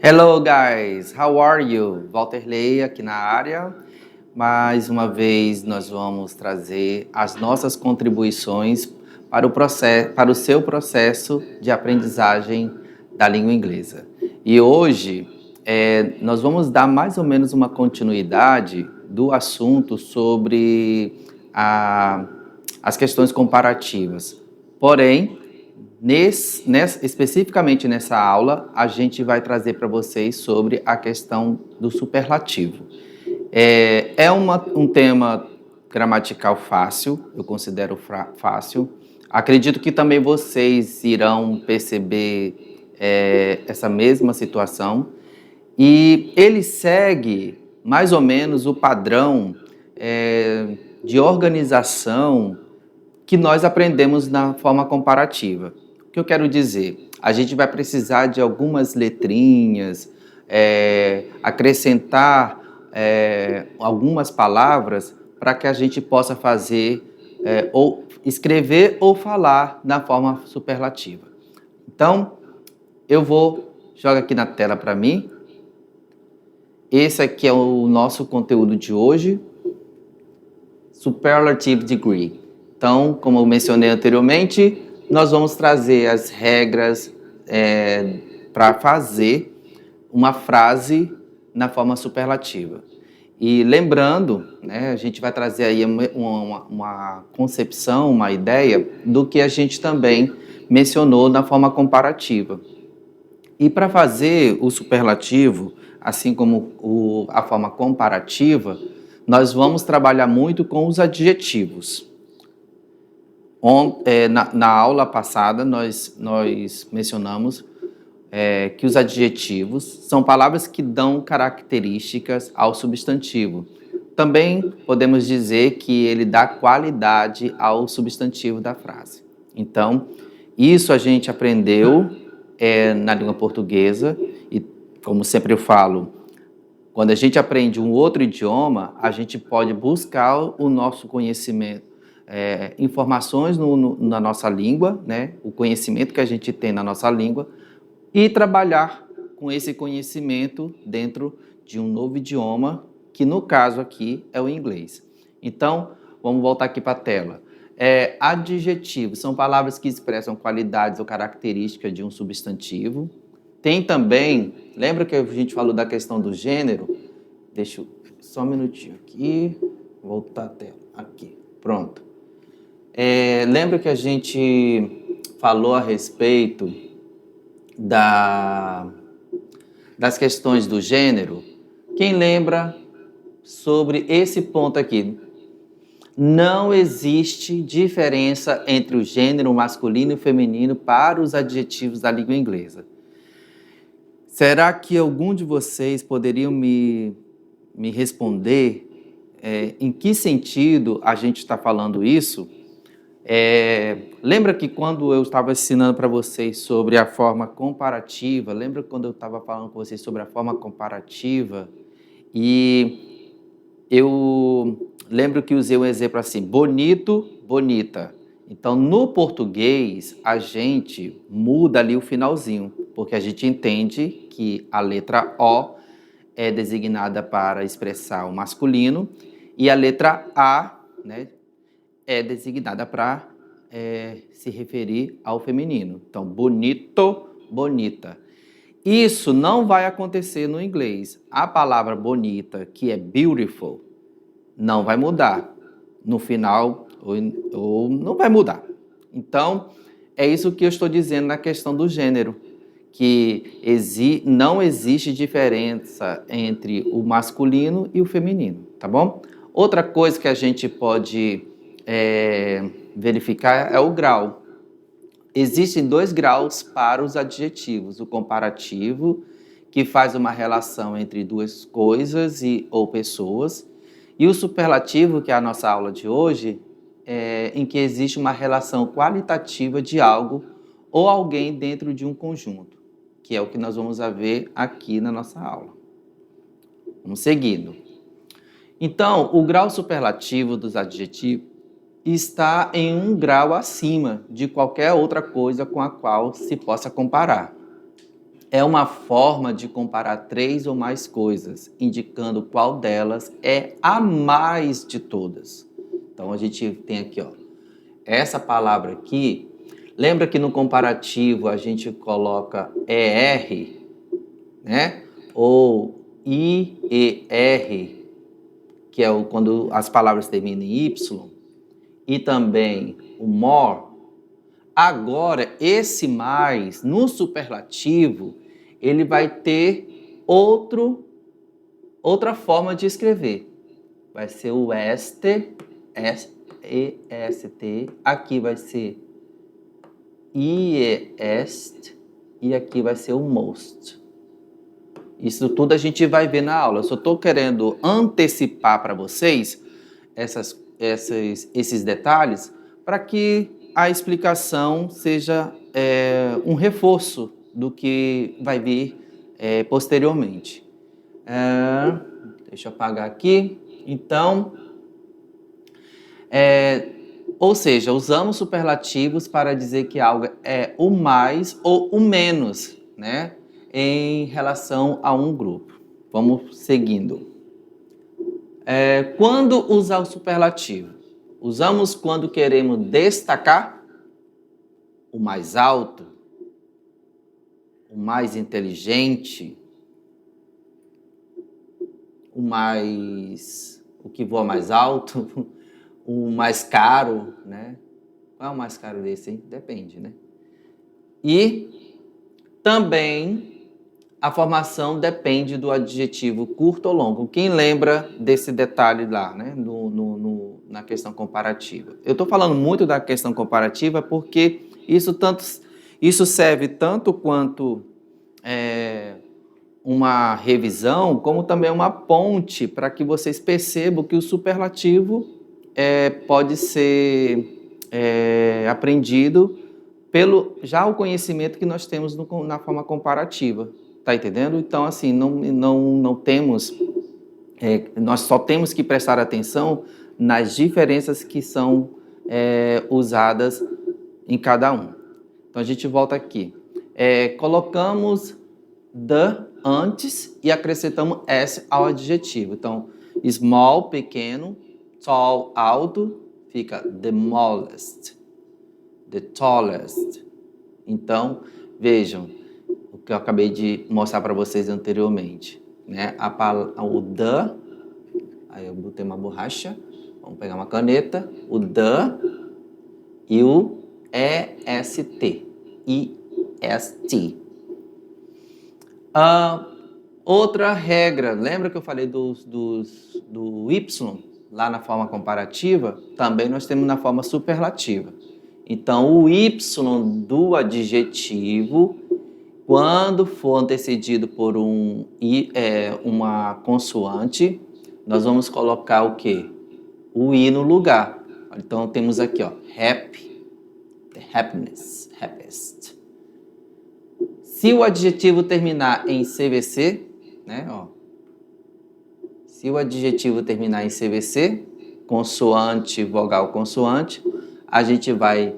Hello guys, how are you? Walter Ley aqui na área. Mais uma vez nós vamos trazer as nossas contribuições para o seu processo de aprendizagem da língua inglesa. E hoje nós vamos dar mais ou menos uma continuidade do assunto sobre as questões comparativas. Porém, especificamente nessa aula, a gente vai trazer para vocês sobre a questão do superlativo. Um tema gramatical fácil, eu considero fácil. Acredito que também vocês irão perceber essa mesma situação. E ele segue mais ou menos o padrão de organização que nós aprendemos na forma comparativa. O que eu quero dizer? A gente vai precisar de algumas letrinhas, acrescentar algumas palavras para que a gente possa fazer ou escrever ou falar na forma superlativa. Então, joga aqui na tela para mim. Esse aqui é o nosso conteúdo de hoje, Superlative Degree. Então, como eu mencionei anteriormente, nós vamos trazer as regras para fazer uma frase na forma superlativa. E lembrando, né, a gente vai trazer aí uma concepção, uma ideia do que a gente também mencionou na forma comparativa. E para fazer o superlativo, assim como a forma comparativa, nós vamos trabalhar muito com os adjetivos. Na aula passada, nós mencionamos que os adjetivos são palavras que dão características ao substantivo. Também podemos dizer que ele dá qualidade ao substantivo da frase. Então, isso a gente aprendeu na língua portuguesa e, como sempre eu falo, quando a gente aprende um outro idioma, a gente pode buscar o nosso conhecimento, informações na nossa língua, né? O conhecimento que a gente tem na nossa língua, e trabalhar com esse conhecimento dentro de um novo idioma, que no caso aqui é o inglês. Então, vamos voltar aqui para a tela. Adjetivos são palavras que expressam qualidades ou características de um substantivo. Tem também, lembra que a gente falou da questão do gênero? Deixa eu só um minutinho aqui, voltar a tela, aqui, pronto. Lembra que a gente falou a respeito das questões do gênero? Quem lembra sobre esse ponto aqui? Não existe diferença entre o gênero masculino e feminino para os adjetivos da língua inglesa. Será que algum de vocês poderiam me responder em que sentido a gente está falando isso? Lembra que quando eu estava ensinando para vocês sobre a forma comparativa, lembra quando eu estava falando com vocês sobre a forma comparativa? E eu lembro que usei um exemplo assim, bonito, bonita. Então, no português, a gente muda ali o finalzinho, porque a gente entende que a letra O é designada para expressar o masculino e a letra A, né, é designada para se referir ao feminino. Então, bonito, bonita. Isso não vai acontecer no inglês. A palavra bonita, que é beautiful, não vai mudar. No final, ou não vai mudar. Então, é isso que eu estou dizendo na questão do gênero, que não existe diferença entre o masculino e o feminino, tá bom? Outra coisa que a gente pode verificar é o grau. Existem 2 graus para os adjetivos. O comparativo, que faz uma relação entre 2 coisas ou pessoas, e o superlativo, que é a nossa aula de hoje, em que existe uma relação qualitativa de algo ou alguém dentro de um conjunto, que é o que nós vamos ver aqui na nossa aula. Vamos seguindo. Então, o grau superlativo dos adjetivos está em um grau acima de qualquer outra coisa com a qual se possa comparar. é uma forma de comparar 3 ou mais coisas, indicando qual delas é a mais de todas. Então, a gente tem aqui, ó, essa palavra aqui. Lembra que no comparativo a gente coloca ER, né? Ou IER, que é quando as palavras terminam em Y, e também o more. Agora, esse mais, no superlativo, ele vai ter outra forma de escrever. Vai ser o este, EST, aqui vai ser IEST, e aqui vai ser o most. Isso tudo a gente vai ver na aula. Eu só estou querendo antecipar para vocês esses detalhes para que a explicação seja um reforço do que vai vir posteriormente. Deixa eu apagar aqui. Então, ou seja, usamos superlativos para dizer que algo é o mais ou o menos, né, em relação a um grupo. Vamos seguindo. Quando usar o superlativo? Usamos quando queremos destacar o mais alto, o mais inteligente, o que voa mais alto, o mais caro, né? Qual é o mais caro desse, hein? Depende, né? E também a formação depende do adjetivo curto ou longo. Quem lembra desse detalhe lá, né? Na questão comparativa? Eu estou falando muito da questão comparativa porque isso serve tanto quanto uma revisão, como também uma ponte para que vocês percebam que o superlativo pode ser aprendido pelo já o conhecimento que nós temos na forma comparativa. Tá entendendo? Então, assim, não temos... nós só temos que prestar atenção nas diferenças que são usadas em cada um. Então, a gente volta aqui. Colocamos the antes e acrescentamos s ao adjetivo. Então, small, pequeno, tall, alto, fica the smallest, the tallest. Então, vejam o que eu acabei de mostrar para vocês anteriormente, né? O the, aí eu botei uma borracha, vamos pegar uma caneta, o the e o est, est. Outra regra, lembra que eu falei do y lá na forma comparativa? Também nós temos na forma superlativa. Então, o y do adjetivo, quando for antecedido por uma consoante, nós vamos colocar o quê? O i no lugar. Então, temos aqui, ó, happy, the happiness, happiest. Se o adjetivo terminar em CVC, né, ó, se o adjetivo terminar em CVC, consoante, vogal, consoante, a gente vai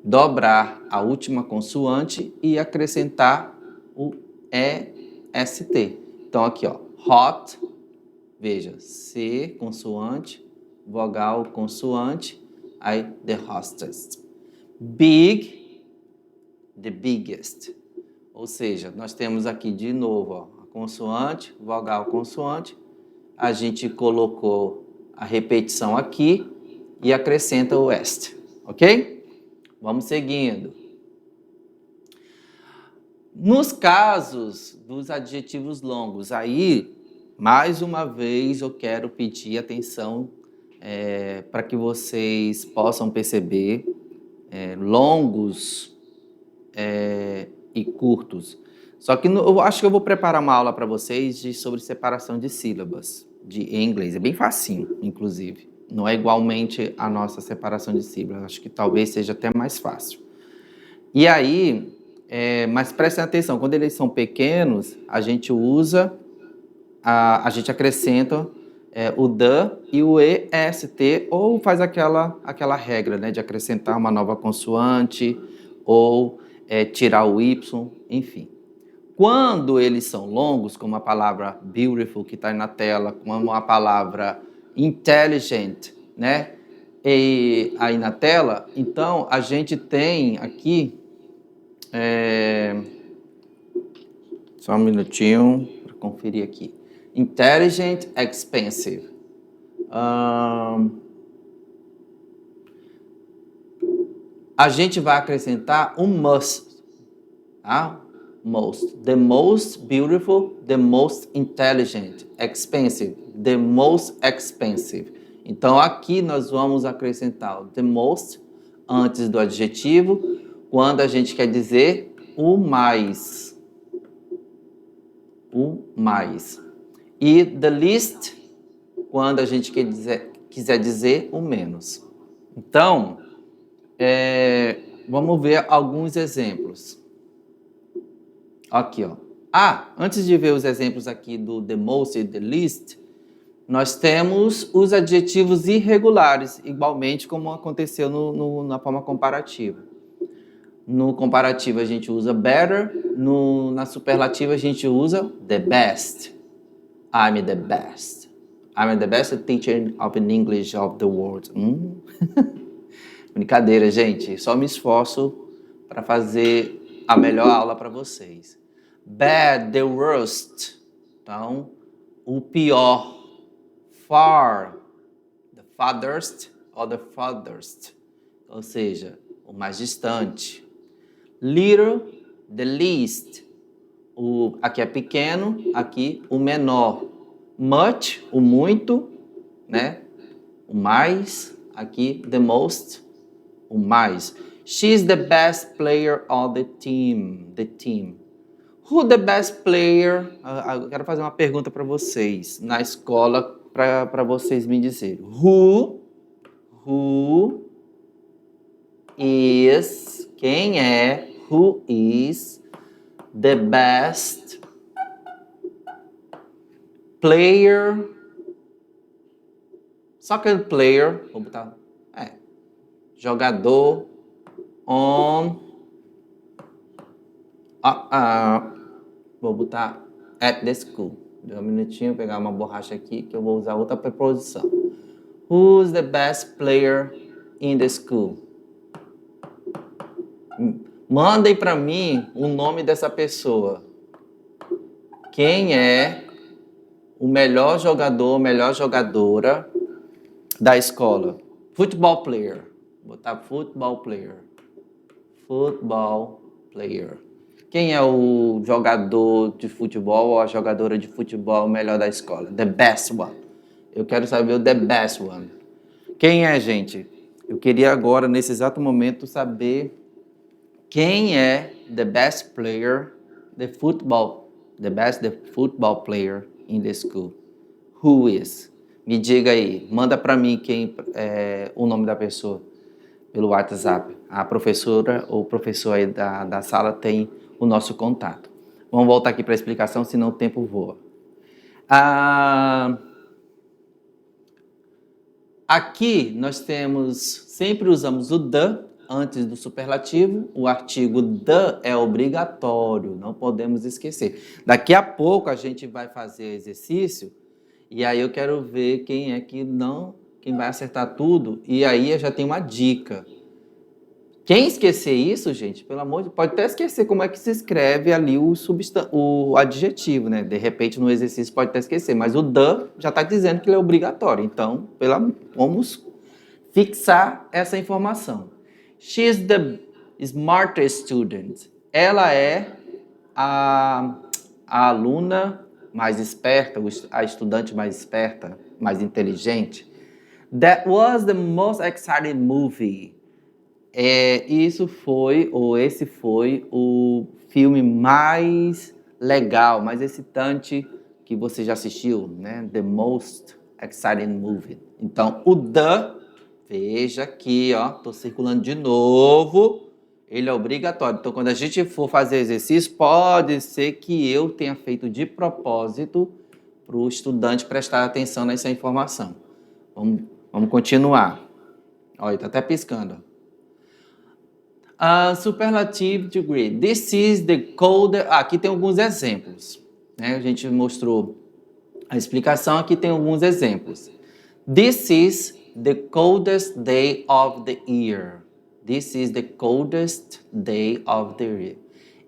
dobrar a última consoante e acrescentar o EST. Então, aqui, ó, hot, veja, C, consoante, vogal, consoante, aí the hostess. Big, the biggest. Ou seja, nós temos aqui de novo, ó, a consoante, vogal, consoante. A gente colocou a repetição aqui e acrescenta o est, ok? Vamos seguindo. Nos casos dos adjetivos longos, aí, mais uma vez, eu quero pedir atenção para que vocês possam perceber longos e curtos. Só que eu acho que eu vou preparar uma aula para vocês sobre separação de sílabas em inglês. É bem facinho, inclusive. Não é igualmente a nossa separação de sílabas. Acho que talvez seja até mais fácil. E aí, mas prestem atenção, quando eles são pequenos, a gente a gente acrescenta o the e o est, ou faz aquela regra, né, de acrescentar uma nova consoante, ou tirar o y, enfim. Quando eles são longos, como a palavra beautiful que está aí na tela, como a palavra intelligent, né? E aí na tela, então a gente tem aqui, só um minutinho para conferir aqui. Intelligent, expensive. A gente vai acrescentar um must, tá? Most. The most beautiful, the most intelligent, expensive, the most expensive. Então aqui nós vamos acrescentar o the most antes do adjetivo, quando a gente quer dizer o mais. O mais. E the least, quando a gente quiser dizer o menos. Então, vamos ver alguns exemplos. Aqui, ó. Antes de ver os exemplos aqui do the most e the least, nós temos os adjetivos irregulares, igualmente como aconteceu na forma comparativa. No comparativo a gente usa better, na superlativa a gente usa the best. I'm the best. I'm the best teacher of English of the world. Brincadeira, gente. Só me esforço para fazer a melhor aula para vocês. Bad, the worst. Então, o pior. Far, the farthest or the farthest. Ou seja, o mais distante. Little, the least. Aqui é pequeno, aqui o menor. Much, o muito, né? O mais. Aqui, the most, o mais. She's the best player of the team. The team. Who the best player? Eu quero fazer uma pergunta para vocês na escola, para vocês me dizerem. Who is, quem é, who is the best player, soccer player, vou botar, jogador on, vou botar at the school. Deu um minutinho, pegar uma borracha aqui que eu vou usar outra preposição. Who's the best player in the school? Mandem para mim o nome dessa pessoa. Quem é o melhor jogador, melhor jogadora da escola? Football player. Vou botar football player. Football player. Quem é o jogador de futebol ou a jogadora de futebol melhor da escola? The best one. Eu quero saber o the best one. Quem é, gente? Eu queria agora, nesse exato momento, saber quem é the best player, the best football player in the school. Who is? Me diga aí, manda para mim quem é o nome da pessoa pelo WhatsApp. A professora ou o professor aí da sala tem o nosso contato. Vamos voltar aqui para a explicação, senão o tempo voa. Aqui nós sempre usamos o the antes do superlativo. O artigo the é obrigatório, não podemos esquecer. Daqui a pouco a gente vai fazer exercício e aí eu quero ver quem é que quem vai acertar tudo. E aí eu já tenho uma dica. Quem esquecer isso, gente, pelo amor de Deus, pode até esquecer como é que se escreve ali o adjetivo, né? De repente no exercício pode até esquecer, mas o the já está dizendo que ele é obrigatório. Então, vamos fixar essa informação. She's the smartest student. Ela é a aluna mais esperta, a estudante mais esperta, mais inteligente. That was the most exciting movie. Esse foi o filme mais legal, mais excitante que você já assistiu, né? The most exciting movie. Então, o the, veja aqui, ó, tô circulando de novo, ele é obrigatório. Então, quando a gente for fazer exercício, pode ser que eu tenha feito de propósito para o estudante prestar atenção nessa informação. Vamos continuar. Olha, tá até piscando. Superlative degree. This is the coldest... Aqui tem alguns exemplos, né? A gente mostrou a explicação, aqui tem alguns exemplos. This is the coldest day of the year. This is the coldest day of the year.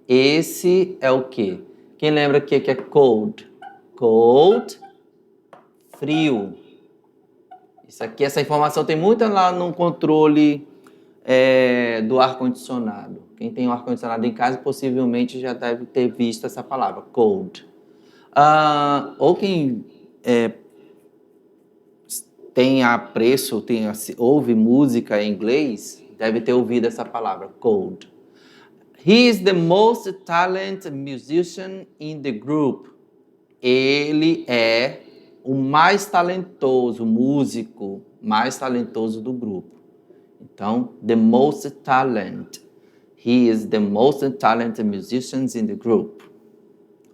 Esse é o quê? Quem lembra o que é cold? Cold, frio. Isso aqui, essa informação tem muita lá no controle do ar-condicionado. Quem tem um ar-condicionado em casa possivelmente já deve ter visto essa palavra, cold. Ou quem tem apreço, ouve música em inglês, deve ter ouvido essa palavra, cold. He is the most talented musician in the group. Ele é o mais talentoso, músico mais talentoso do grupo. Então, the most talented. He is the most talented musician in the group.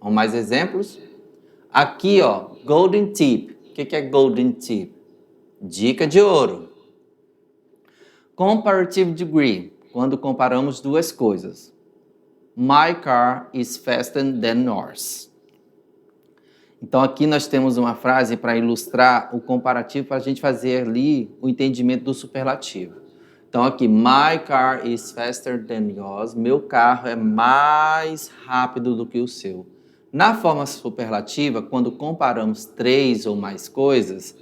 Vamos mais exemplos? Aqui, ó, golden tip. O que é golden tip? Dica de ouro. Comparative degree. Quando comparamos duas coisas. My car is faster than yours. Então aqui nós temos uma frase para ilustrar o comparativo, para a gente fazer ali o entendimento do superlativo. Então aqui, my car is faster than yours. Meu carro é mais rápido do que o seu. Na forma superlativa, quando comparamos três ou mais coisas,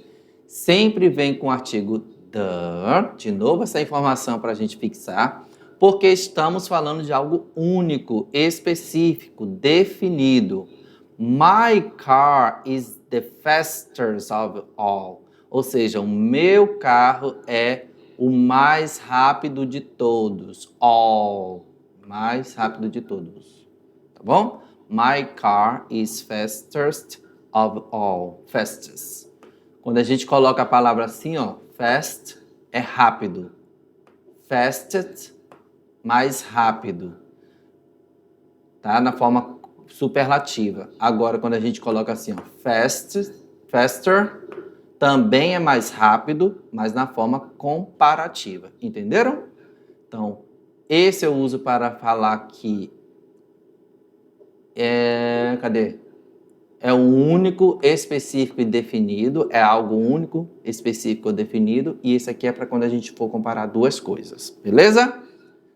sempre vem com o artigo the. De novo essa informação para a gente fixar. Porque estamos falando de algo único, específico, definido. My car is the fastest of all. Ou seja, o meu carro é o mais rápido de todos. All. Mais rápido de todos. Tá bom? My car is fastest of all. Fastest. Quando a gente coloca a palavra assim, ó, fast é rápido. Fastest, mais rápido, tá? Na forma superlativa. Agora, quando a gente coloca assim, ó, faster, também é mais rápido, mas na forma comparativa. Entenderam? Então, esse eu uso para falar que é um único, específico e definido, é algo único, específico e definido, e esse aqui é para quando a gente for comparar duas coisas, beleza?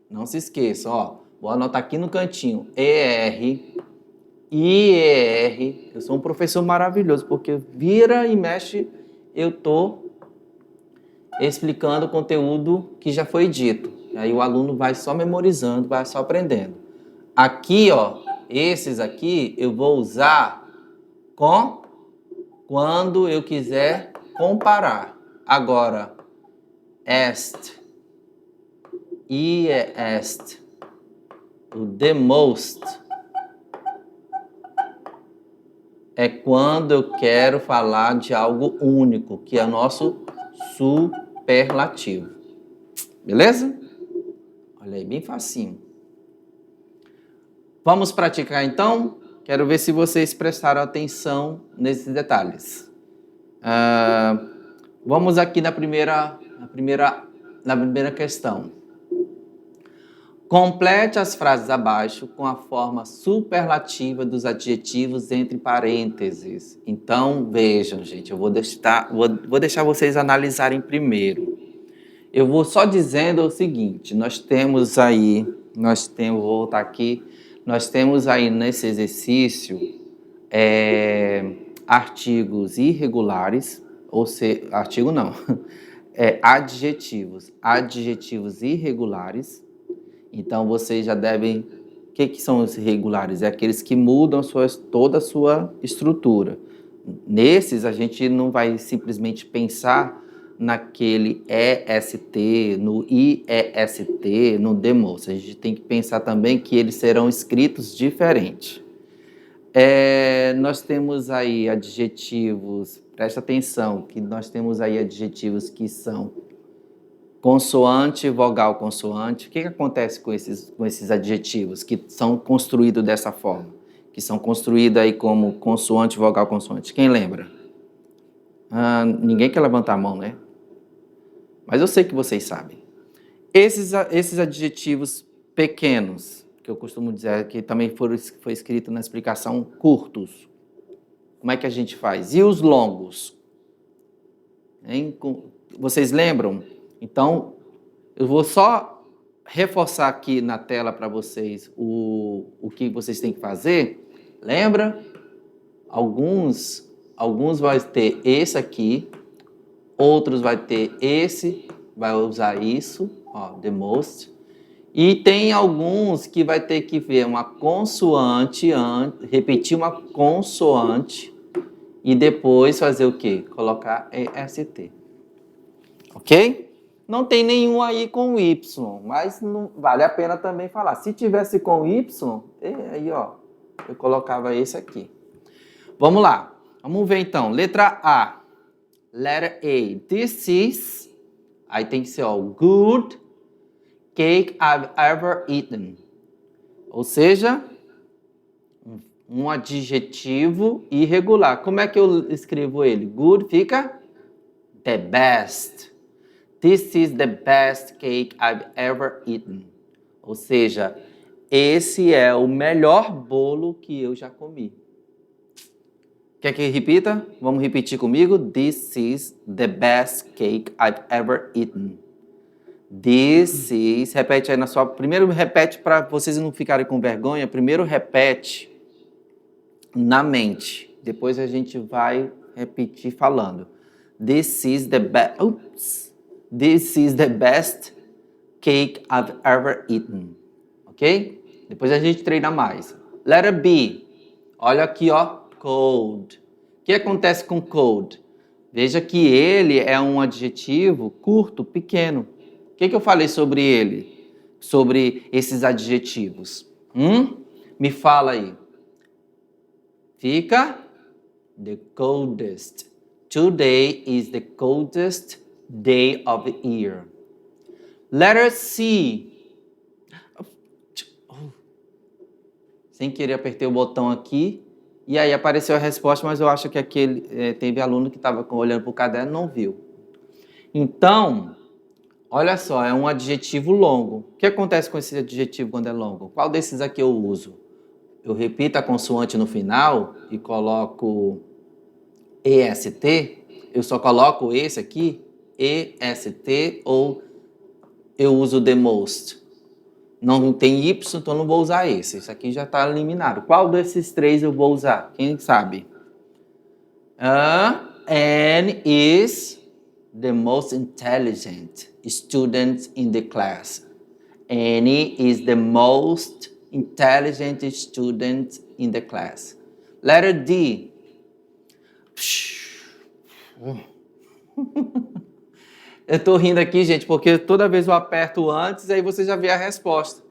Não se esqueça, ó, vou anotar aqui no cantinho, ER, IER, eu sou um professor maravilhoso, porque vira e mexe, eu tô explicando o conteúdo que já foi dito, aí o aluno vai só memorizando, vai só aprendendo. Aqui, ó, esses aqui eu vou usar quando eu quiser comparar. Agora, est, o the most, é quando eu quero falar de algo único, que é o nosso superlativo. Beleza? Olha aí, bem facinho. Vamos praticar então? Quero ver se vocês prestaram atenção nesses detalhes. Vamos aqui na primeira questão. Complete as frases abaixo com a forma superlativa dos adjetivos entre parênteses. Então, vejam, gente, eu vou deixar vocês analisarem primeiro. Eu vou só dizendo o seguinte, vou voltar aqui, nós temos aí nesse exercício artigos irregulares, adjetivos irregulares. Então, vocês já devem... O que são os irregulares? É aqueles que mudam toda a sua estrutura. Nesses, a gente não vai simplesmente pensar naquele EST, no IEST, no the most. A gente tem que pensar também que eles serão escritos diferente. Nós temos aí adjetivos, presta atenção, que nós temos aí adjetivos que são consoante, vogal, consoante. O que acontece com esses adjetivos que são construídos dessa forma? Que são construídos aí como consoante, vogal, consoante. Quem lembra? Ninguém quer levantar a mão, né? Mas eu sei que vocês sabem. Esses adjetivos pequenos, que eu costumo dizer que também foi escrito na explicação, curtos. Como é que a gente faz? E os longos? Hein? Vocês lembram? Então, eu vou só reforçar aqui na tela para vocês o que vocês têm que fazer. Lembra? Alguns vai ter esse aqui, outros vai ter esse, vai usar isso, ó, the most. E tem alguns que vai ter que ver uma consoante, repetir uma consoante e depois fazer o quê? Colocar EST. Ok? Não tem nenhum aí com Y, mas não vale a pena também falar. Se tivesse com Y, aí ó, eu colocava esse aqui. Vamos lá. Vamos ver então. Letra A. Letter A. This is, aí tem que ser ó, good cake I've ever eaten. Ou seja, um adjetivo irregular. Como é que eu escrevo ele? Good fica the best. This is the best cake I've ever eaten. Ou seja, esse é o melhor bolo que eu já comi. Quer que repita? Vamos repetir comigo? This is the best cake I've ever eaten. This is... Repete aí na sua... Primeiro repete para vocês não ficarem com vergonha. Primeiro repete na mente. Depois a gente vai repetir falando. This is the best... Oops. This is the best cake I've ever eaten. Ok? Depois a gente treina mais. Letter B. Olha aqui, ó. Cold. O que acontece com cold? Veja que ele é um adjetivo curto, pequeno. O que eu falei sobre ele? Sobre esses adjetivos? Me fala aí. Fica the coldest. Today is the coldest day of the year. Letter C. Sem querer apertei o botão aqui. E aí apareceu a resposta, mas eu acho que teve aluno que estava olhando para o caderno e não viu. Então, olha só, é um adjetivo longo. O que acontece com esse adjetivo quando é longo? Qual desses aqui eu uso? Eu repito a consoante no final e coloco EST. Eu só coloco esse aqui, EST, ou eu uso the most. Não tem Y, então não vou usar esse. Isso aqui já está eliminado. Qual desses três eu vou usar? Quem sabe? Anne is the most intelligent student in the class. Annie is the most intelligent student in the class. Letter D. Eu estou rindo aqui, gente, porque toda vez eu aperto antes, aí você já vê a resposta.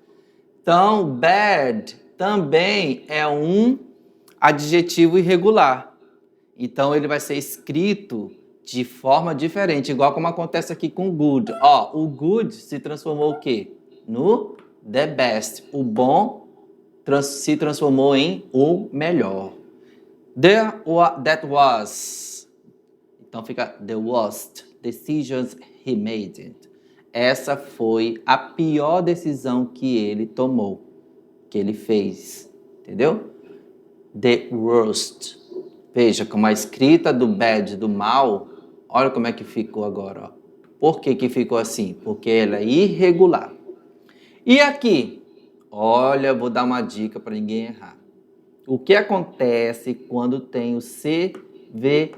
Então, bad também é um adjetivo irregular. Então, ele vai ser escrito de forma diferente, igual como acontece aqui com good. Ó, o good se transformou o quê? No the best. O bom se transformou em o melhor. That was. Então, fica the worst decisions he made. Essa foi a pior decisão que ele tomou, que ele fez, entendeu? The worst. Veja como a escrita do bad, do mal, olha como é que ficou agora. Ó. Por que ficou assim? Porque ela é irregular. E aqui, olha, vou dar uma dica para ninguém errar. O que acontece quando tem o CVC?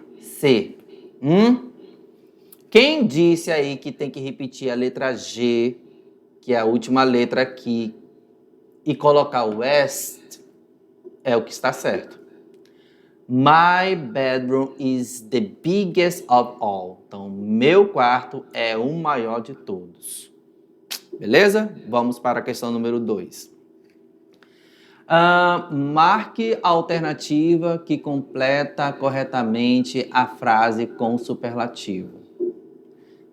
Quem disse aí que tem que repetir a letra G, que é a última letra aqui, e colocar o west, é o que está certo. My bedroom is the biggest of all. Então, meu quarto é o maior de todos. Beleza? Vamos para a questão número 2. Marque a alternativa que completa corretamente a frase com superlativo.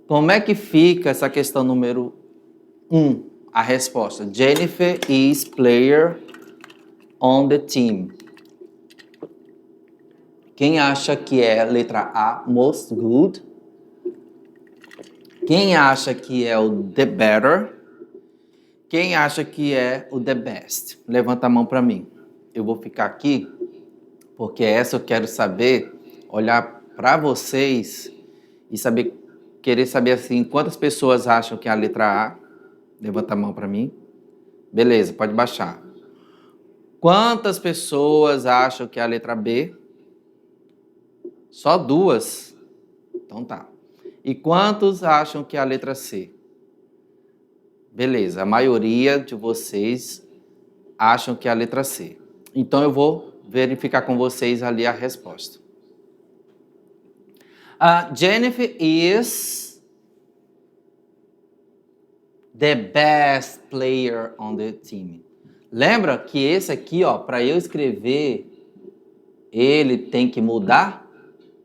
Como é que fica essa questão número 1? A resposta. Jennifer is player on the team. Quem acha que é a letra A, most good? Quem acha que é o the better? Quem acha que é o the best? Levanta a mão para mim. Eu vou ficar aqui, porque essa eu quero saber, olhar para vocês e saber, querer saber assim, quantas pessoas acham que é a letra A? Levanta a mão para mim. Beleza, pode baixar. Quantas pessoas acham que é a letra B? Só 2? Então tá. E quantos acham que é a letra C? Beleza, a maioria de vocês acham que é a letra C. Então eu vou verificar com vocês ali a resposta. Jennifer is the best player on the team. Lembra que esse aqui, ó, para eu escrever, ele tem que mudar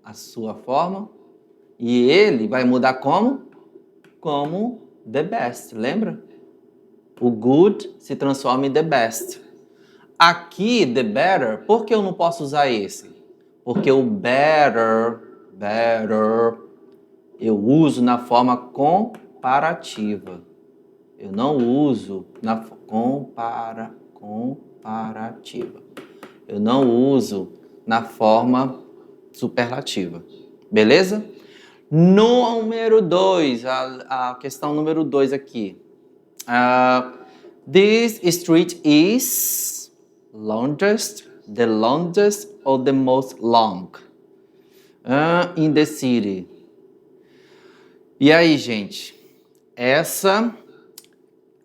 a sua forma. E ele vai mudar como? Como the best, lembra? O good se transforma em the best. Aqui, the better, por que eu não posso usar esse? Porque o better, eu uso na forma comparativa. Eu não uso na comparativa. Eu não uso na forma superlativa. Beleza? Número 2, a questão número 2 aqui. This street is the longest or the most long in the city. E aí, gente? Essa,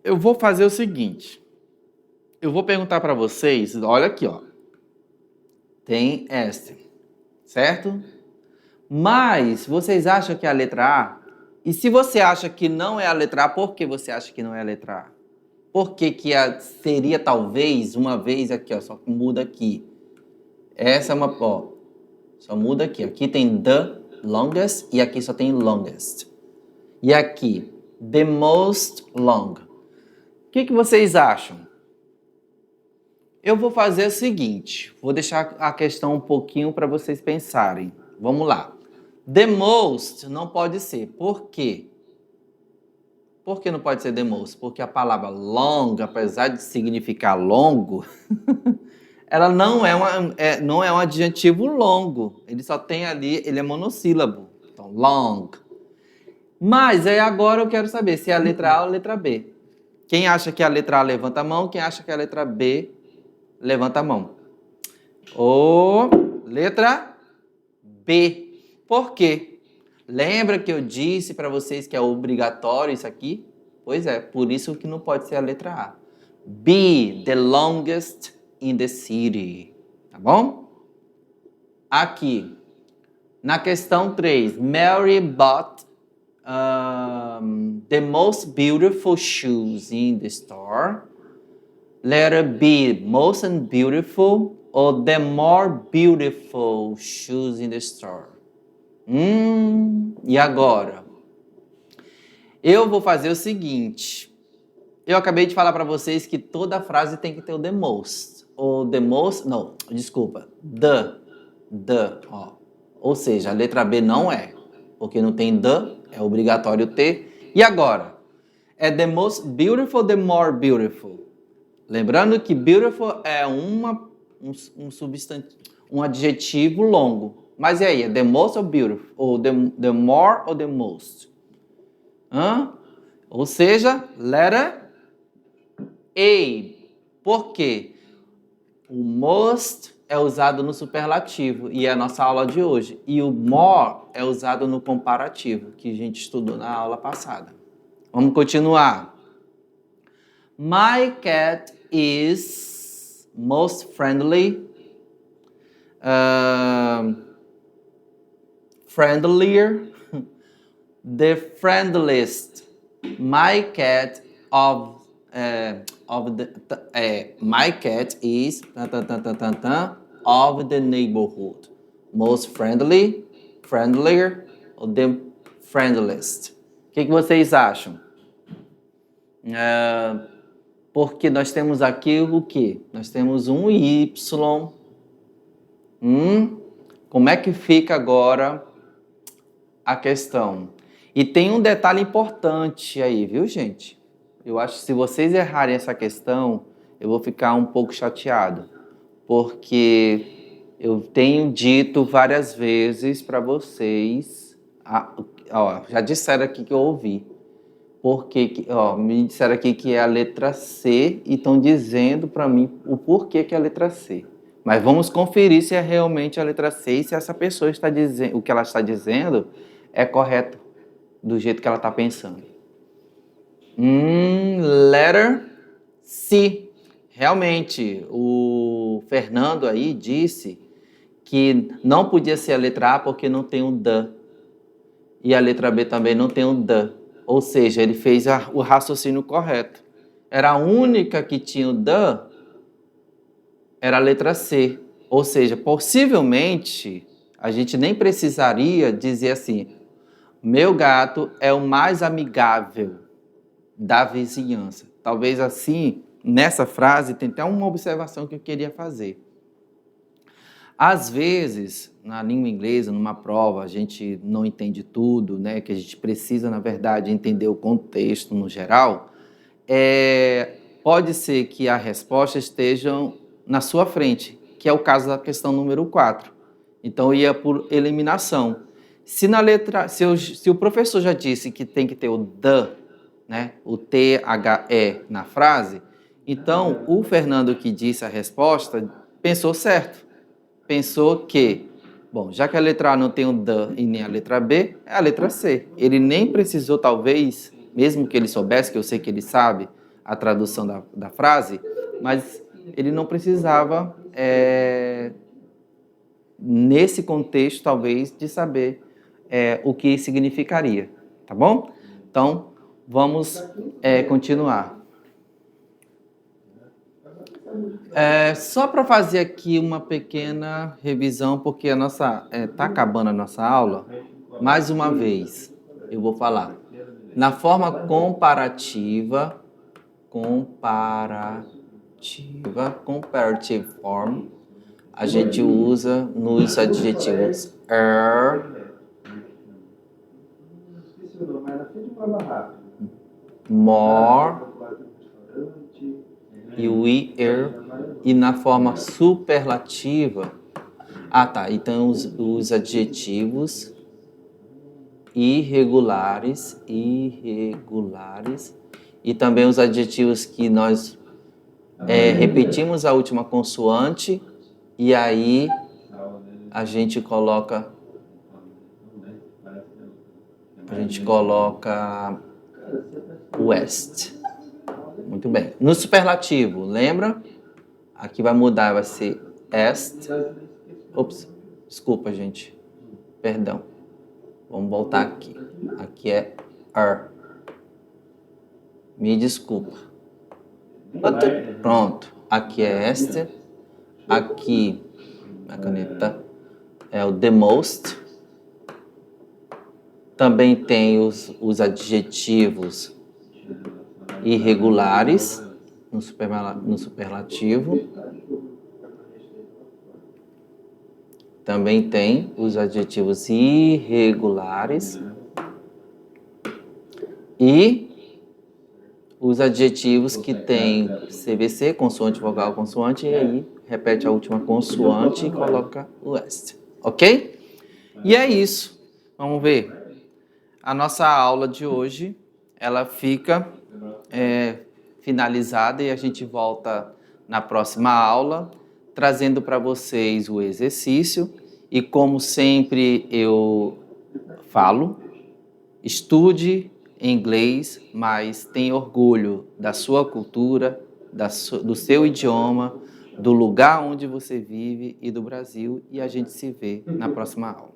eu vou fazer o seguinte. Eu vou perguntar para vocês, olha aqui, ó. Tem esta, certo? Mas vocês acham que é a letra A? E se você acha que não é a letra A, por que você acha que não é a letra A? Por que seria talvez uma vez aqui, ó, só muda aqui. Essa é uma, ó, só muda aqui. Aqui tem the longest e aqui só tem longest. E aqui, the most long. O que vocês acham? Eu vou fazer o seguinte, vou deixar a questão um pouquinho para vocês pensarem. Vamos lá. The most não pode ser. Por quê? Por que não pode ser the most? Porque a palavra long, apesar de significar longo, ela não é um adjetivo longo. Ele só tem ali, ele é monossílabo. Então, long. Mas aí agora eu quero saber se é a letra A ou a letra B. Quem acha que é a letra A, levanta a mão. Quem acha que é a letra B, levanta a mão. Letra B. Por quê? Lembra que eu disse para vocês que é obrigatório isso aqui? Pois é, por isso que não pode ser a letra A. B, the longest in the city. Tá bom? Aqui, na questão 3, Mary bought the most beautiful shoes in the store. Letter B, most beautiful or the more beautiful shoes in the store. E agora? Eu vou fazer o seguinte. Eu acabei de falar para vocês que toda frase tem que ter o the most. Ou the most, não, desculpa. The, ó. Ou seja, a letra B não é. Porque não tem the, é obrigatório ter. E agora? É the most beautiful, the more beautiful. Lembrando que beautiful é um substantivo, um adjetivo longo. Mas e aí, é the most ou beautiful? Ou the more ou the most? Ou seja, letter A. Por quê? O most é usado no superlativo e é a nossa aula de hoje. E o more é usado no comparativo, que a gente estudou na aula passada. Vamos continuar. My cat is most friendly. Friendlier, the friendliest. My cat my cat is of the neighborhood. Most friendly, friendlier, or the friendliest. O que vocês acham? Porque nós temos aqui o quê? Nós temos um Y. Como é que fica agora a questão? E tem um detalhe importante aí, viu, gente? Eu acho que se vocês errarem essa questão, eu vou ficar um pouco chateado, porque eu tenho dito várias vezes para vocês, já disseram aqui que eu ouvi, me disseram aqui que é a letra C e estão dizendo para mim o porquê que é a letra C. Mas vamos conferir se é realmente a letra C e se essa pessoa está dizendo, o que ela está dizendo é correto do jeito que ela está pensando. Letter C. Realmente, o Fernando aí disse que não podia ser a letra A porque não tem um the. E a letra B também não tem um the. Ou seja, ele fez o raciocínio correto. Era a única que tinha o the, era a letra C. Ou seja, possivelmente, a gente nem precisaria dizer assim, meu gato é o mais amigável da vizinhança. Talvez assim, nessa frase, tem até uma observação que eu queria fazer. Às vezes, na língua inglesa, numa prova, a gente não entende tudo, né? Que a gente precisa, na verdade, entender o contexto no geral. Pode ser que a resposta esteja na sua frente, que é o caso da questão número 4. Então, ia por eliminação. Se o professor já disse que tem que ter o the, né, o THE na frase, então o Fernando que disse a resposta pensou certo. Pensou que, bom, já que a letra A não tem o the e nem a letra B, é a letra C. Ele nem precisou, talvez, mesmo que ele soubesse, que eu sei que ele sabe a tradução da frase, mas ele não precisava, nesse contexto, talvez, de saber o que significaria, tá bom? Então, vamos continuar. Só para fazer aqui uma pequena revisão, porque está acabando a nossa aula. Mais uma vez, eu vou falar. Na forma comparative form, a gente usa nos adjetivos more e where, e na forma superlativa, então os adjetivos irregulares, e também os adjetivos que nós repetimos a última consoante, e aí a gente coloca west. Muito bem. No superlativo, lembra? Aqui vai mudar, vai ser est. Ops, desculpa, gente. Perdão. Vamos voltar aqui. Aqui é Me desculpa. Pronto. Aqui é est. Aqui, a caneta, é o the most. Também tem os adjetivos irregulares no superlativo. Também tem os adjetivos irregulares e os adjetivos que tem CVC, consoante, vogal, consoante, e aí repete a última consoante e coloca o est. Ok? E é isso. Vamos ver. A nossa aula de hoje, ela fica finalizada e a gente volta na próxima aula, trazendo para vocês o exercício. E como sempre eu falo, estude inglês, mas tenha orgulho da sua cultura, do seu idioma, do lugar onde você vive e do Brasil. E a gente se vê na próxima aula.